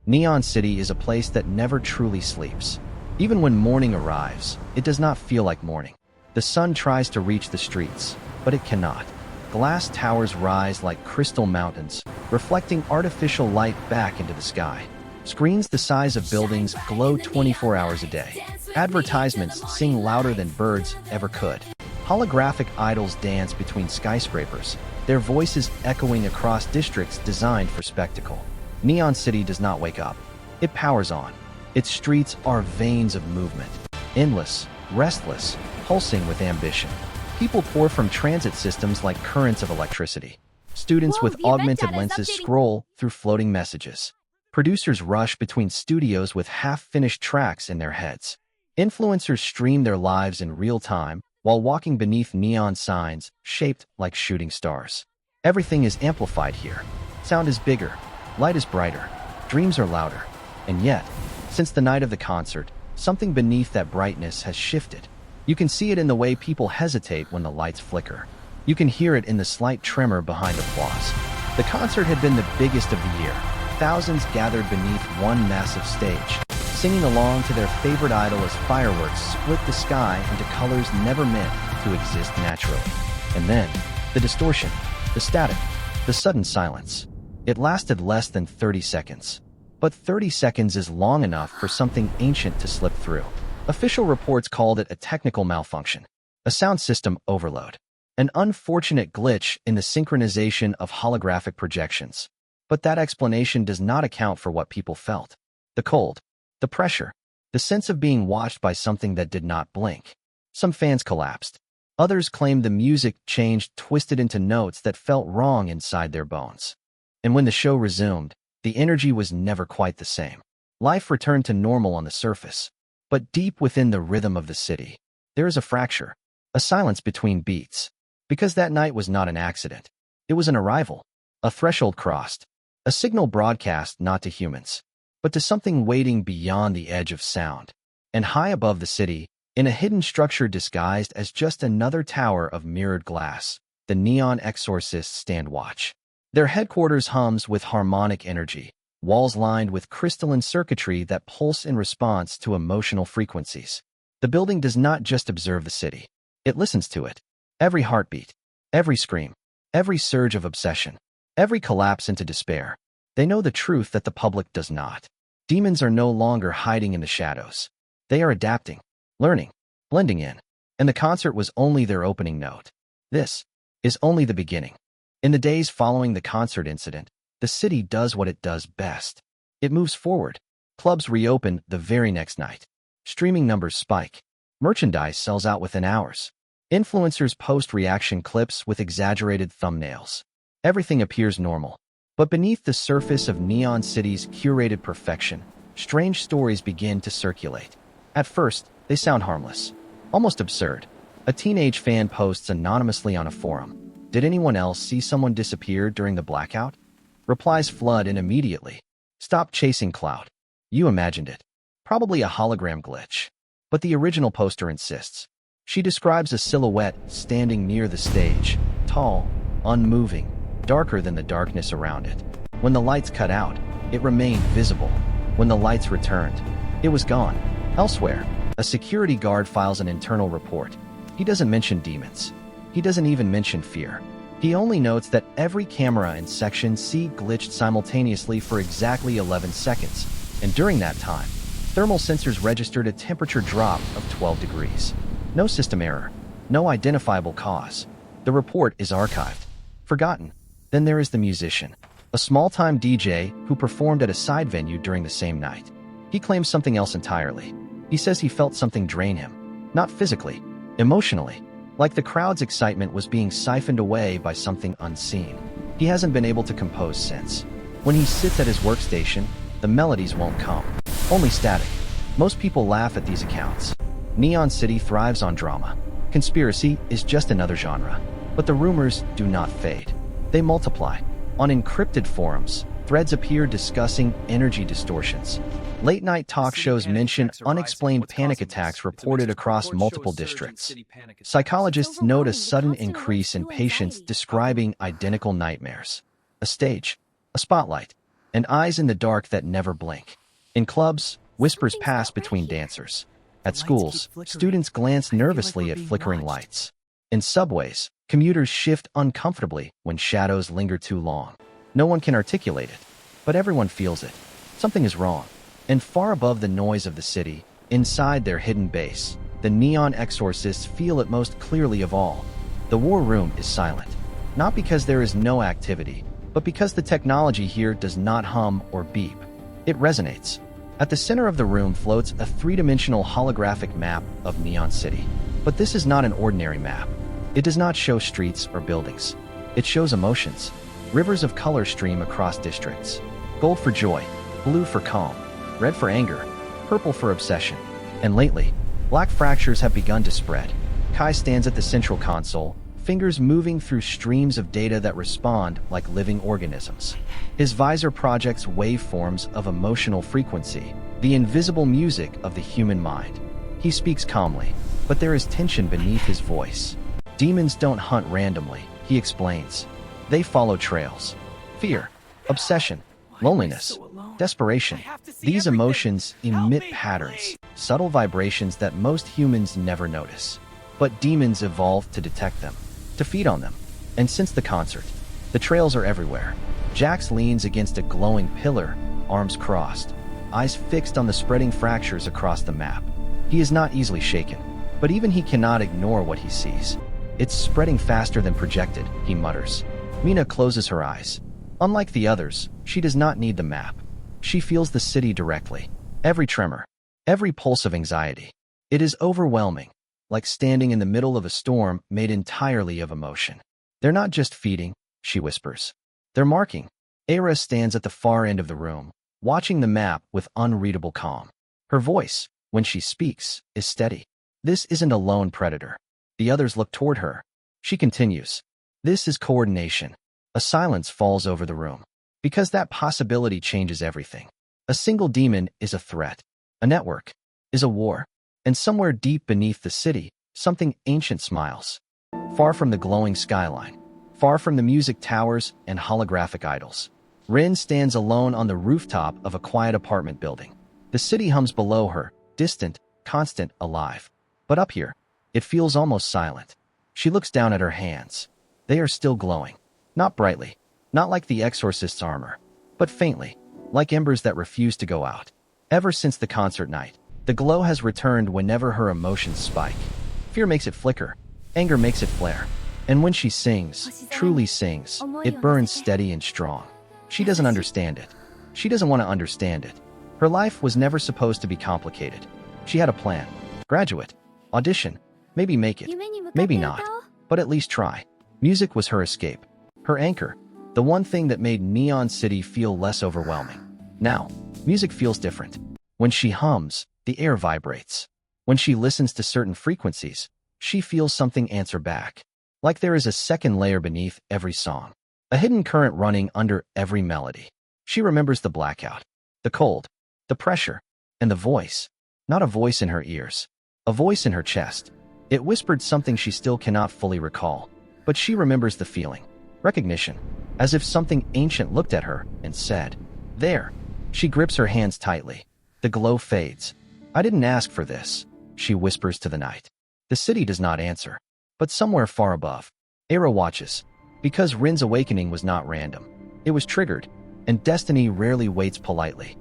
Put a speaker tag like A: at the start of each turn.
A: Neon City is a place that never truly sleeps. Even when morning arrives, it does not feel like morning. The sun tries to reach the streets, but it cannot. Glass towers rise like crystal mountains, reflecting artificial light back into the sky. Screens the size of buildings glow 24 hours a day. Advertisements sing louder than birds ever could. Holographic idols dance between skyscrapers, their voices echoing across districts designed for spectacle. Neon City does not wake up. It powers on. Its streets are veins of movement, endless, restless, pulsing with ambition. People pour from transit systems like currents of electricity. Students with augmented lenses scroll through floating messages. Producers rush between studios with half-finished tracks in their heads. Influencers stream their lives in real time while walking beneath neon signs shaped like shooting stars. Everything is amplified here. Sound is bigger, light is brighter, dreams are louder. And yet, since the night of the concert, something beneath that brightness has shifted. You can see it in the way people hesitate when the lights flicker. You can hear it in the slight tremor behind applause. The concert had been the biggest of the year. Thousands gathered beneath one massive stage, singing along to their favorite idol as fireworks split the sky into colors never meant to exist naturally. And then, the distortion, the static, the sudden silence. It lasted less than 30 seconds. But 30 seconds is long enough for something ancient to slip through. Official reports called it a technical malfunction, a sound system overload, an unfortunate glitch in the synchronization of holographic projections. But that explanation does not account for what people felt. The cold, the pressure, the sense of being watched by something that did not blink. Some fans collapsed. Others claimed the music changed, twisted into notes that felt wrong inside their bones. And when the show resumed, the energy was never quite the same. Life returned to normal on the surface. But deep within the rhythm of the city, there is a fracture, a silence between beats. Because that night was not an accident. It was an arrival, a threshold crossed, a signal broadcast not to humans, but to something waiting beyond the edge of sound. And high above the city, in a hidden structure disguised as just another tower of mirrored glass, the neon exorcists stand watch. Their headquarters hums with harmonic energy, walls lined with crystalline circuitry that pulse in response to emotional frequencies. The building does not just observe the city. It listens to it. Every heartbeat, every scream, every surge of obsession, every collapse into despair. They know the truth that the public does not. Demons are no longer hiding in the shadows. They are adapting, learning, blending in. And the concert was only their opening note. This is only the beginning. In the days following the concert incident, the city does what it does best. It moves forward. Clubs reopen the very next night. Streaming numbers spike. Merchandise sells out within hours. Influencers post reaction clips with exaggerated thumbnails. Everything appears normal. But beneath the surface of Neon City's curated perfection, strange stories begin to circulate. At first, they sound harmless, almost absurd. A teenage fan posts anonymously on a forum. Did anyone else see someone disappear during the blackout? Replies flood in immediately. Stop chasing clout. You imagined it. Probably a hologram glitch. But the original poster insists. She describes a silhouette standing near the stage, tall, unmoving, darker than the darkness around it. When the lights cut out, it remained visible. When the lights returned, it was gone. Elsewhere, a security guard files an internal report. He doesn't mention demons. He doesn't even mention fear. He only notes that every camera in Section C glitched simultaneously for exactly 11 seconds, and during that time, thermal sensors registered a temperature drop of 12 degrees. No system error, no identifiable cause. The report is archived, forgotten. Then there is the musician, a small-time DJ who performed at a side venue during the same night. He claims something else entirely. He says he felt something drain him, not physically, emotionally, like the crowd's excitement was being siphoned away by something unseen. He hasn't been able to compose since. When he sits at his workstation, the melodies won't come, only static. Most people laugh at these accounts. Neon City thrives on drama. Conspiracy is just another genre. But the rumors do not fade. They multiply. On encrypted forums, threads appear discussing energy distortions. Late-night talk shows mention unexplained panic attacks reported across multiple districts. Psychologists note a sudden increase in patients describing identical nightmares. A stage, a spotlight, and eyes in the dark that never blink. In clubs, whispers pass between dancers. At schools, students glance nervously at flickering lights. In subways, commuters shift uncomfortably when shadows linger too long. No one can articulate it, but everyone feels it. Something is wrong. And far above the noise of the city, inside their hidden base, the neon exorcists feel it most clearly of all. The war room is silent. Not because there is no activity, but because the technology here does not hum or beep. It resonates. At the center of the room floats a three-dimensional holographic map of Neon City. But this is not an ordinary map. It does not show streets or buildings. It shows emotions. Rivers of color stream across districts. Gold for joy, blue for calm, red for anger, purple for obsession. And lately, black fractures have begun to spread. Kai stands at the central console, fingers moving through streams of data that respond like living organisms. His visor projects waveforms of emotional frequency, the invisible music of the human mind. He speaks calmly, but there is tension beneath his voice. Demons don't hunt randomly, he explains. They follow trails. Fear, obsession, loneliness, desperation. These emotions emit patterns, subtle vibrations that most humans never notice. But demons evolved to detect them, to feed on them. And since the concert, the trails are everywhere. Jax leans against a glowing pillar, arms crossed, eyes fixed on the spreading fractures across the map. He is not easily shaken, but even he cannot ignore what he sees. It's spreading faster than projected, he mutters. Mina closes her eyes. Unlike the others, she does not need the map. She feels the city directly. Every tremor, every pulse of anxiety. It is overwhelming, like standing in the middle of a storm made entirely of emotion. They're not just feeding, she whispers. They're marking. Era stands at the far end of the room, watching the map with unreadable calm. Her voice, when she speaks, is steady. This isn't a lone predator. The others look toward her. She continues. This is coordination. A silence falls over the room. Because that possibility changes everything. A single demon is a threat. A network is a war. And somewhere deep beneath the city, something ancient smiles. Far from the glowing skyline, far from the music towers and holographic idols, Rin stands alone on the rooftop of a quiet apartment building. The city hums below her, distant, constant, alive. But up here, it feels almost silent. She looks down at her hands. They are still glowing. Not brightly, not like the exorcist's armor, but faintly, like embers that refuse to go out. Ever since the concert night, the glow has returned whenever her emotions spike. Fear makes it flicker, anger makes it flare. And when she sings, truly sings, it burns steady and strong. She doesn't understand it. She doesn't want to understand it. Her life was never supposed to be complicated. She had a plan. Graduate. Audition. Maybe make it. Maybe not. But at least try. Music was her escape. Her anchor. The one thing that made Neon City feel less overwhelming. Now, music feels different. When she hums, the air vibrates. When she listens to certain frequencies, she feels something answer back. Like there is a second layer beneath every song. A hidden current running under every melody. She remembers the blackout, the cold, the pressure, and the voice. Not a voice in her ears. A voice in her chest. It whispered something she still cannot fully recall. But she remembers the feeling. Recognition. As if something ancient looked at her and said, "There." She grips her hands tightly. The glow fades. "I didn't ask for this," she whispers to the night. The city does not answer. But somewhere far above, Era watches. Because Rin's awakening was not random. It was triggered, and destiny rarely waits politely.